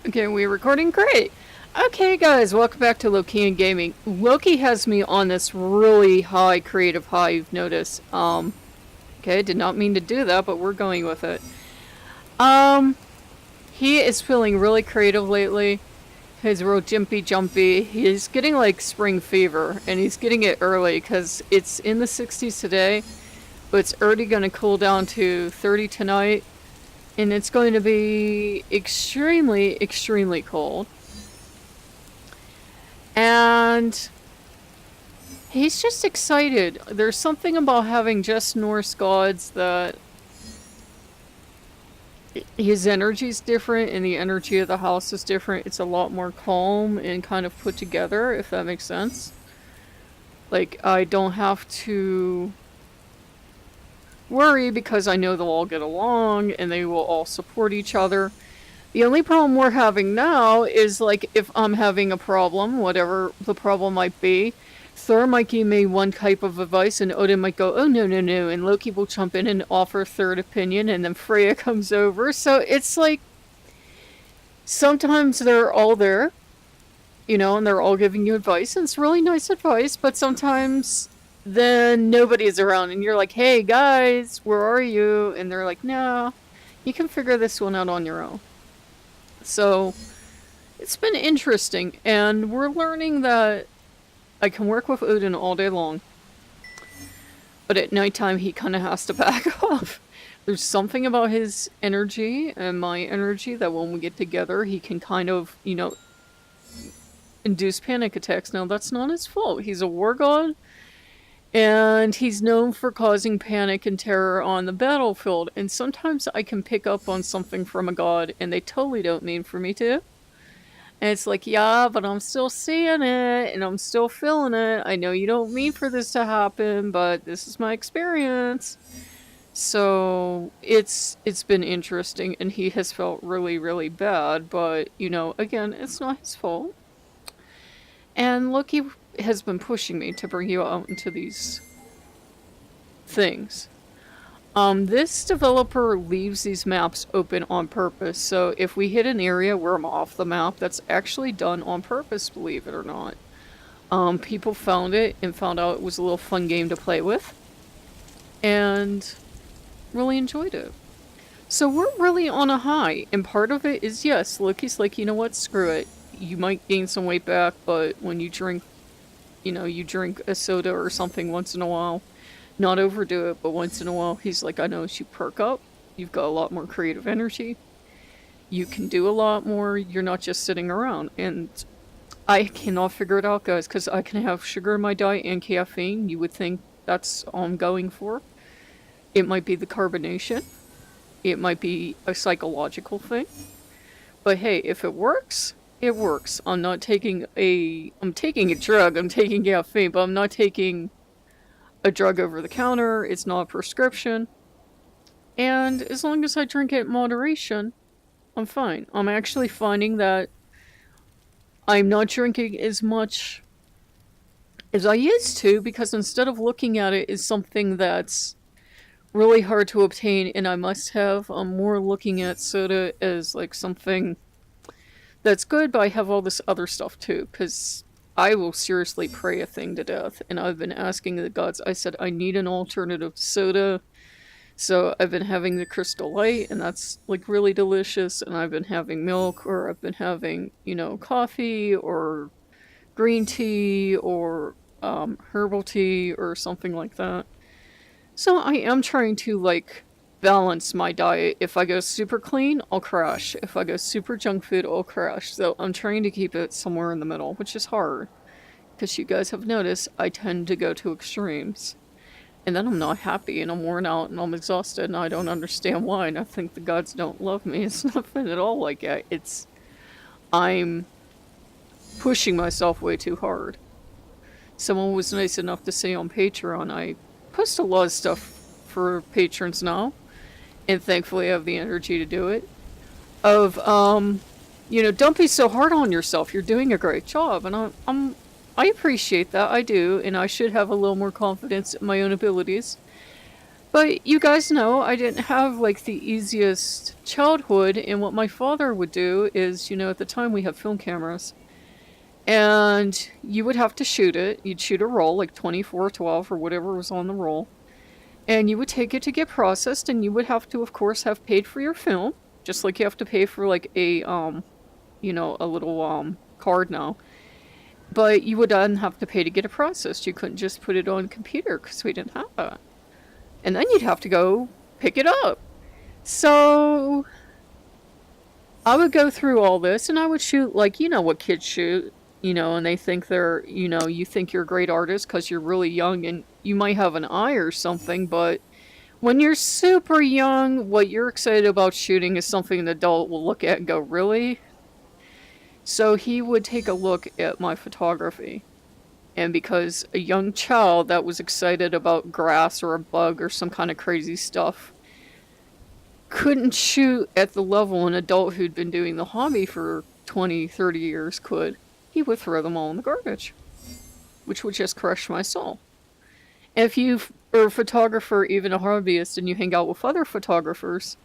Okay, we're recording? Great! Okay, guys, welcome back to Lokean Gaming. Loki has me on this really high creative high, you've noticed. Okay, did not mean to do that, but we're going with it. Um, he is feeling really creative lately. He's real jumpy. He's getting like spring fever, and he's getting it early because it's in the 60s today, but it's already going to cool down to 30 tonight, and it's going to be extremely cold. And he's just excited. There's something about having just Norse gods that his energy's different and the energy of the house is different. It's a lot more calm and kind of put together, if that makes sense. Like, I don't have to worry because I know they'll all get along and they will all support each other. The only problem we're having now is, like, if I'm having a problem, whatever the problem might be, Thor might give me one type of advice and Odin might go, oh no, and Loki will jump in and offer a third opinion, and then Freya comes over. So it's like, sometimes they're all there, and they're all giving you advice, and it's really nice advice, but sometimes then nobody's around and you're like, hey guys, where are you? And they're like, no, you can figure this one out on your own. So it's been interesting, and we're learning that I can work with Odin all day long, but at nighttime he kind of has to back off. There's something about his energy and my energy that when we get together, he can kind of, induce panic attacks. Now, that's not his fault. He's a war god, and he's known for causing panic and terror on the battlefield, and sometimes I can pick up on something from a god, and they totally don't mean for me to. And it's like, yeah, but I'm still seeing it, and I'm still feeling it. I know you don't mean for this to happen, but this is my experience. So, it's been interesting, and he has felt really bad, but, again, it's not his fault. And Loki has been pushing me to bring you out into these things. This developer leaves these maps open on purpose, so if we hit an area where I'm off the map, that's actually done on purpose, believe it or not. People found it and found out it was a little fun game to play with, and really enjoyed it. So we're really on a high, and part of it is, yes, Loki's like, you know what, screw it. You might gain some weight back, but when you drink, you drink a soda or something once in a while, not overdo it, but once in a while, he's like, I notice you perk up. You've got a lot more creative energy. You can do a lot more. You're not just sitting around. And I cannot figure it out, guys, because I can have sugar in my diet and caffeine. You would think that's all I'm going for. It might be the carbonation. It might be a psychological thing. But hey, if it works, it works. I'm taking a drug. I'm taking caffeine, but I'm not taking a drug over the counter. It's not a prescription. And as long as I drink it in moderation, I'm fine. I'm actually finding that I'm not drinking as much as I used to, because instead of looking at it as something that's really hard to obtain and I must have, I'm more looking at soda as like something that's good, but I have all this other stuff too, because I will seriously pray a thing to death, and I've been asking the gods. I said, I need an alternative soda. So I've been having the Crystal Light, and that's like really delicious, and I've been having milk, or I've been having, coffee, or green tea, or herbal tea, or something like that. So I am trying to, like, balance my diet. If I go super clean, I'll crash. If I go super junk food, I'll crash. So I'm trying to keep it somewhere in the middle, which is hard. Because you guys have noticed, I tend to go to extremes. And then I'm not happy, and I'm worn out, and I'm exhausted, and I don't understand why, and I think the gods don't love me. It's nothing at all like that. I'm pushing myself way too hard. Someone was nice enough to say on Patreon, I post a lot of stuff for patrons now, and thankfully I have the energy to do it, of, don't be so hard on yourself, you're doing a great job, and I appreciate that, I do, and I should have a little more confidence in my own abilities. But you guys know I didn't have like the easiest childhood, and what my father would do is, you know, at the time we had film cameras, and you would have to shoot it. You'd shoot a roll, like 24-12 or whatever was on the roll, and you would take it to get processed, and you would have to, of course, have paid for your film, just like you have to pay for like a, you know, a little, card now. But you would then have to pay to get it processed. You couldn't just put it on a computer because we didn't have that. And then you'd have to go pick it up. So I would go through all this and I would shoot, like, you know what kids shoot, you know, and they think they're, you know, you think you're a great artist because you're really young and you might have an eye or something, but when you're super young, what you're excited about shooting is something an adult will look at and go, really? So he would take a look at my photography. And because a young child that was excited about grass or a bug or some kind of crazy stuff couldn't shoot at the level an adult who'd been doing the hobby for 20, 30 years could, he would throw them all in the garbage, which would just crush my soul. If you are a photographer, even a hobbyist, and you hang out with other photographers,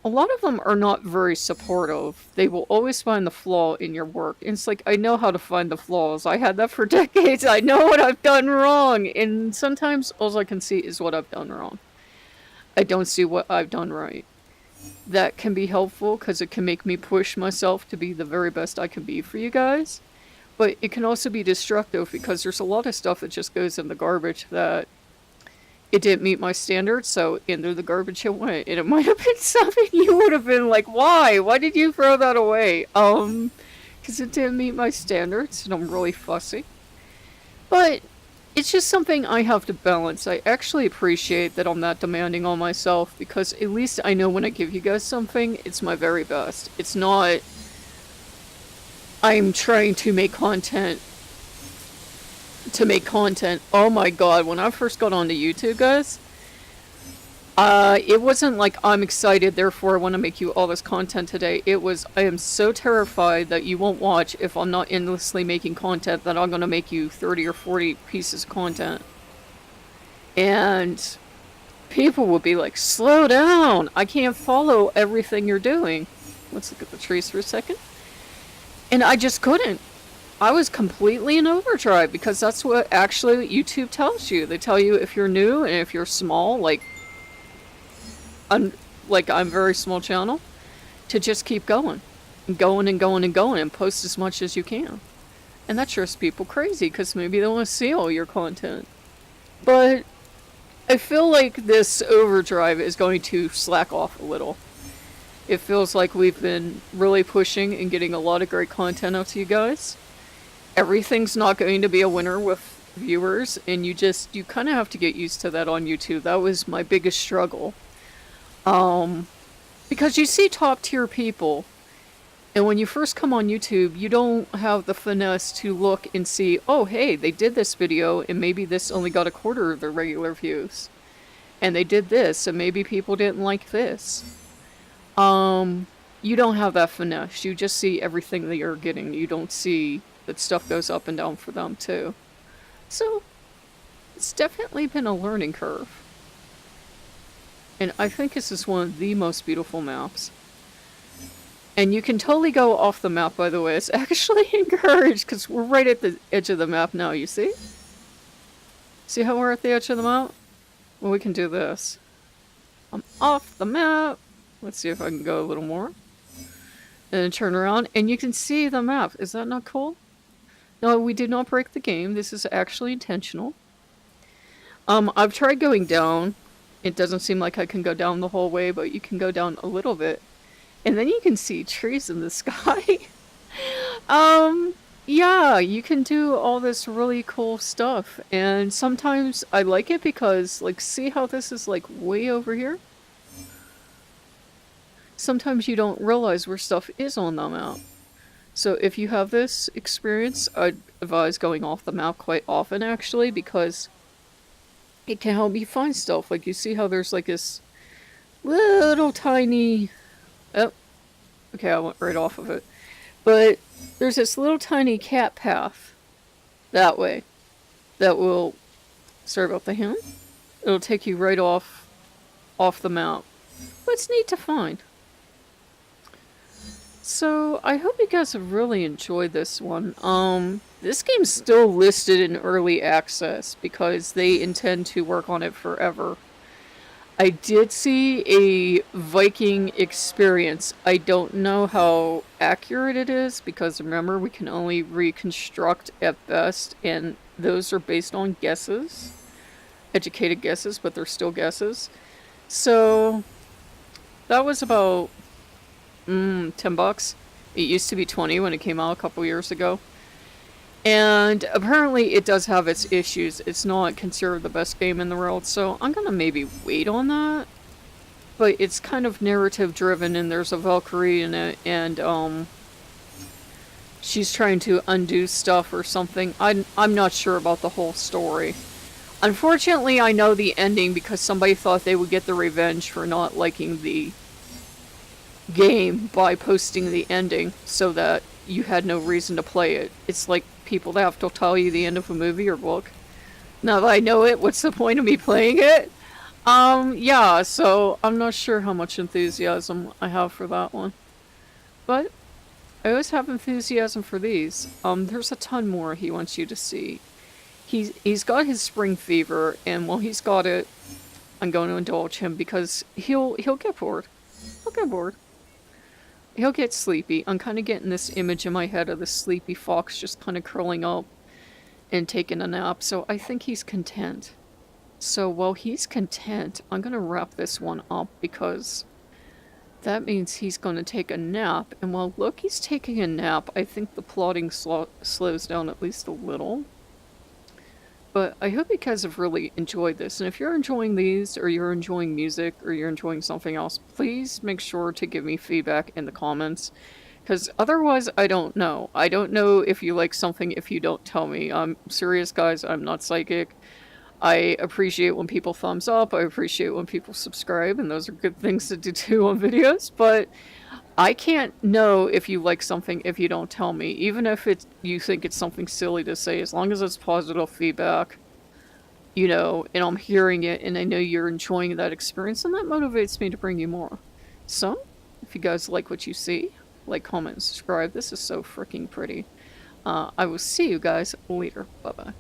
a lot of them are not very supportive. They will always find the flaw in your work. And it's like, I know how to find the flaws. I had that for decades. I know what I've done wrong. And sometimes all I can see is what I've done wrong. I don't see what I've done right. That can be helpful because it can make me push myself to be the very best I can be for you guys. But it can also be destructive because there's a lot of stuff that just goes in the garbage that it didn't meet my standards, so into the garbage it went. And it might have been something you would have been like, why? Why did you throw that away? Because it didn't meet my standards, and I'm really fussy. But it's just something I have to balance. I actually appreciate that I'm not demanding on myself, because at least I know when I give you guys something, it's my very best. It's not, I'm trying to make content to make content. Oh my god, when I first got onto YouTube, guys, it wasn't like I'm excited, therefore I want to make you all this content today. It was, I am so terrified that you won't watch if I'm not endlessly making content that I'm going to make you 30 or 40 pieces of content. And people would be like, slow down, I can't follow everything you're doing. Let's look at the trees for a second. And I just couldn't. I was completely in overdrive because that's what actually YouTube tells you. They tell you if you're new and if you're small, like I'm a very small channel, to just keep going and going and going and going and post as much as you can. And that drives people crazy because maybe they want to see all your content. But I feel like this overdrive is going to slack off a little. It feels like we've been really pushing and getting a lot of great content out to you guys. Everything's not going to be a winner with viewers, and you kind of have to get used to that on YouTube. That was my biggest struggle. Because you see top tier people, and when you first come on YouTube, you don't have the finesse to look and see, oh hey, they did this video, and maybe this only got a quarter of their regular views. And they did this, and maybe people didn't like this. You don't have that finesse. You just see everything that you're getting. You don't see that stuff goes up and down for them too. So it's definitely been a learning curve. And I think this is one of the most beautiful maps. And you can totally go off the map, by the way. It's actually encouraged because we're right at the edge of the map now, you see? See how we're at the edge of the map? Well, we can do this. I'm off the map. Let's see if I can go a little more. And then turn around, and you can see the map. Is that not cool? No, we did not break the game. This is actually intentional. I've tried going down. It doesn't seem like I can go down the whole way, but you can go down a little bit. And then you can see trees in the sky. Yeah, you can do all this really cool stuff. And sometimes I like it because, like, see how this is, like, way over here? Sometimes you don't realize where stuff is on the map. So if you have this experience, I'd advise going off the map quite often, actually, because it can help you find stuff. Like, you see how there's, like, this little tiny... Oh, okay, I went right off of it. But there's this little tiny cat path that way that will... Sorry about the hand. It'll take you right off off the map. But it's neat to find. So, I hope you guys have really enjoyed this one. This game's still listed in early access because they intend to work on it forever. I did see a Viking experience. I don't know how accurate it is because remember, we can only reconstruct at best, and those are based on guesses. Educated guesses, but they're still guesses. So, that was about $10. It used to be 20 when it came out a couple years ago. And apparently it does have its issues. It's not considered the best game in the world, so I'm gonna maybe wait on that. But it's kind of narrative driven, and there's a Valkyrie in it, and she's trying to undo stuff or something. I'm not sure about the whole story. Unfortunately, I know the ending because somebody thought they would get the revenge for not liking the game by posting the ending so that you had no reason to play it. It's like people that have to tell you the end of a movie or book. Now that I know it, what's the point of me playing it? Yeah, so I'm not sure how much enthusiasm I have for that one. But I always have enthusiasm for these. There's a ton more he wants you to see. He's got his spring fever, and while he's got it, I'm going to indulge him because he'll get bored. He'll get bored. He'll get sleepy. I'm kind of getting this image in my head of the sleepy fox just kind of curling up and taking a nap, so I think he's content. So while he's content, I'm going to wrap this one up because that means he's going to take a nap, and while Loki's taking a nap, I think the plotting slows down at least a little. But I hope you guys have really enjoyed this, and if you're enjoying these, or you're enjoying music, or you're enjoying something else, please make sure to give me feedback in the comments, because otherwise I don't know. I don't know if you like something if you don't tell me. I'm serious, guys, I'm not psychic. I appreciate when people thumbs up, I appreciate when people subscribe, and those are good things to do too on videos, but I can't know if you like something if you don't tell me, even if you think it's something silly to say, as long as it's positive feedback, you know, and I'm hearing it and I know you're enjoying that experience, and that motivates me to bring you more. So, if you guys like what you see, like, comment, and subscribe. This is so freaking pretty. I will see you guys later. Bye-bye.